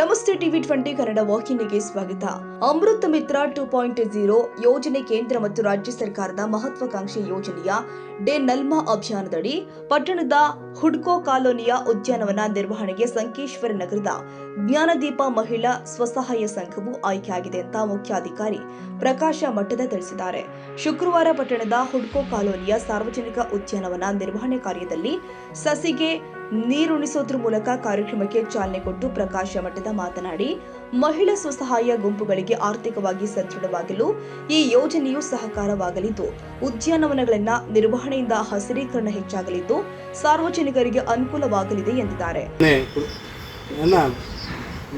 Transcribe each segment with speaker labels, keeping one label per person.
Speaker 1: ನಮಸ್ತೆ ಟಿವಿ 20 ಕನ್ನಡ ವಾಹಿನಿಗೆ ಸ್ವಾಗತ. ಅಮೃತ ಮಿತ್ರ 2.0 ಯೋಜನೆ ಕೇಂದ್ರ ಮತ್ತು ರಾಜ್ಯ ಸರ್ಕಾರದ ಮಹತ್ವಾಕಾಂಕ್ಷಿ ಯೋಜನೆಯ ಡೇ ನಲ್ಮಾ ಅಭಿಯಾನದಡಿ ಪಟ್ಟಣದ ಹುಡ್ಕೋ ಕಾಲೋನಿಯ ಉದ್ಯಾನವನ ನಿರ್ವಹಣೆಗೆ ಸಂಕೇಶ್ವರ ನಗರದ ಜ್ಞಾನದೀಪ ಮಹಿಳಾ ಸ್ವಸಹಾಯ ಸಂಘವು ಆಯ್ಕೆಯಾಗಿದೆ ಅಂತ ಮುಖ್ಯಾಧಿಕಾರಿ ಪ್ರಕಾಶ ಮಠದ ತಿಳಿಸಿದ್ದಾರೆ. ಶುಕ್ರವಾರ ಪಟ್ಟಣದ ಹುಡ್ಕೋ ಕಾಲೋನಿಯ ಸಾರ್ವಜನಿಕ ಉದ್ಯಾನವನ ನಿರ್ವಹಣೆ ಕಾರ್ಯದಲ್ಲಿ ಸಸಿಗೆ ನೀರುಣಿಸೋದ್ರ ಮೂಲಕ ಕಾರ್ಯಕ್ರಮಕ್ಕೆ ಚಾಲನೆ ಕೊಟ್ಟು ಪ್ರಕಾಶ ಮಠದ ಮಾತನಾಡಿ, ಮಹಿಳಾ ಸ್ವಸಹಾಯ ಗುಂಪುಗಳಿಗೆ ಆರ್ಥಿಕವಾಗಿ ಸದೃಢವಾಗಲು ಈ ಯೋಜನೆಯು ಸಹಕಾರವಾಗಲಿದ್ದು, ಉದ್ಯಾನವನಗಳನ್ನ ನಿರ್ವಹಣೆಯಿಂದ ಹಸಿರೀಕರಣ ಹೆಚ್ಚಾಗಲಿದ್ದು, ಸಾರ್ವಜನಿಕರಿಗೆ ಅನುಕೂಲವಾಗಲಿದೆ ಎಂದಿದ್ದಾರೆ.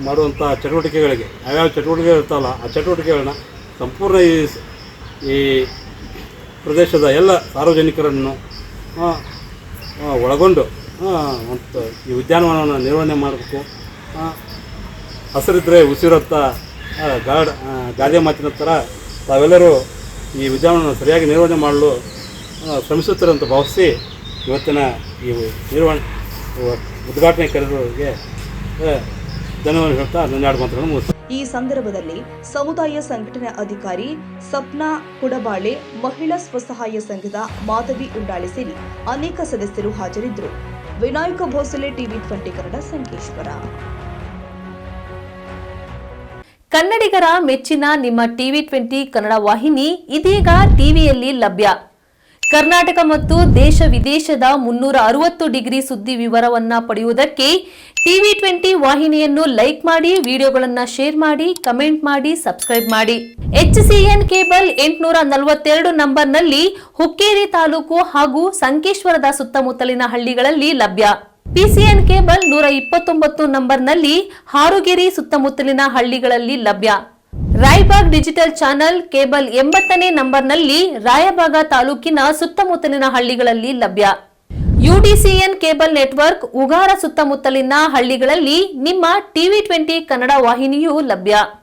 Speaker 2: ಮಾಡುವಂಥ ಚಟುವಟಿಕೆಗಳಿಗೆ ಯಾವ್ಯಾವ ಚಟುವಟಿಕೆಗಳು ಇರ್ತಾವಲ್ಲ ಆ ಚಟುವಟಿಕೆಗಳನ್ನ ಸಂಪೂರ್ಣ ಈ ಪ್ರದೇಶದ ಎಲ್ಲ ಸಾರ್ವಜನಿಕರನ್ನು ಒಳಗೊಂಡು ಮತ್ತು ಈ ಉದ್ಯಾನವನವನ್ನು ನಿರ್ವಹಣೆ ಮಾಡಬೇಕು. ಹಸಿರಿದ್ರೆ ಉಸಿರತ್ತ ಗಾದೆ ಮಾತಿನ ಥರ ತಾವೆಲ್ಲರೂ ಈ ಉದ್ಯಾನವನ ಸರಿಯಾಗಿ ನಿರ್ವಹಣೆ ಮಾಡಲು ಶ್ರಮಿಸುತ್ತಾರೆ ಭಾವಿಸಿ ಇವತ್ತಿನ ಈ ನಿರ್ವಹಣೆ ಉದ್ಘಾಟನೆ ಕರೆದವರಿಗೆ ಧನ್ಯವಾದ ಹೇಳ್ತಾ ನನ್ನ ಎರಡು ಮಾತುಗಳನ್ನು ಮುಗಿಸ್ತೀನಿ.
Speaker 1: ಈ ಸಂದರ್ಭದಲ್ಲಿ ಸಮುದಾಯ ಸಂಘಟನೆ ಅಧಿಕಾರಿ ಸಪ್ನಾ ಕುಡಬಾಳೆ, ಮಹಿಳಾ ಸ್ವಸಹಾಯ ಸಂಘದ ಮಾಧವಿ ಉಂಡಾಳೆ ಸೇರಿ ಅನೇಕ ಸದಸ್ಯರು ಹಾಜರಿದ್ದರು. ವಿನಾಯಕ ಭೋಸಲೆ, ಟಿವಿ 20 ಕನ್ನಡ, ಸಂಕೇಶ್ವರ.
Speaker 3: ಕನ್ನಡಿಗರ ಮೆಚ್ಚಿನ ನಿಮ್ಮ ಟಿವಿ 20 ಕನ್ನಡ ವಾಹಿನಿ ಇದೀಗ ಟಿವಿಯಲ್ಲಿ ಲಭ್ಯ. ಕರ್ನಾಟಕ ಮತ್ತು ದೇಶ ವಿದೇಶದ 360 ಡಿಗ್ರಿ ಸುದ್ದಿ ವಿವರವನ್ನ ಪಡೆಯುವುದಕ್ಕೆ ಟಿವಿ 20 ವಾಹಿನಿಯನ್ನು ಲೈಕ್ ಮಾಡಿ, ವಿಡಿಯೋಗಳನ್ನು ಶೇರ್ ಮಾಡಿ, ಕಮೆಂಟ್ ಮಾಡಿ, ಸಬ್ಸ್ಕ್ರೈಬ್ ಮಾಡಿ. HCN ಕೇಬಲ್ 842 ನಂಬರ್ನಲ್ಲಿ ಹುಕ್ಕೇರಿ ತಾಲೂಕು ಹಾಗೂ ಸಂಕೇಶ್ವರದ ಸುತ್ತಮುತ್ತಲಿನ ಹಳ್ಳಿಗಳಲ್ಲಿ ಲಭ್ಯ. PCN ಕೇಬಲ್ 129 ನಂಬರ್ನಲ್ಲಿ ಹಾರುಗೆರೆ ಸುತ್ತಮುತ್ತಲಿನ ಹಳ್ಳಿಗಳಲ್ಲಿ ಲಭ್ಯ. ರಾಯಬಾಗ್ ಡಿಜಿಟಲ್ ಚಾನೆಲ್ ಕೇಬಲ್ 80ನೇ ನಂಬರ್ನಲ್ಲಿ ರಾಯಬಾಗ ತಾಲೂಕಿನ ಸುತ್ತಮುತ್ತಲಿನ ಹಳ್ಳಿಗಳಲ್ಲಿ ಲಭ್ಯ. UDCN ಕೇಬಲ್ ನೆಟ್ವರ್ಕ್ ಉಗಾರ ಸುತ್ತಮುತ್ತಲಿನ ಹಳ್ಳಿಗಳಲ್ಲಿ ನಿಮ್ಮ ಟಿವಿ 20 ಕನ್ನಡ ವಾಹಿನಿಯೂ ಲಭ್ಯ.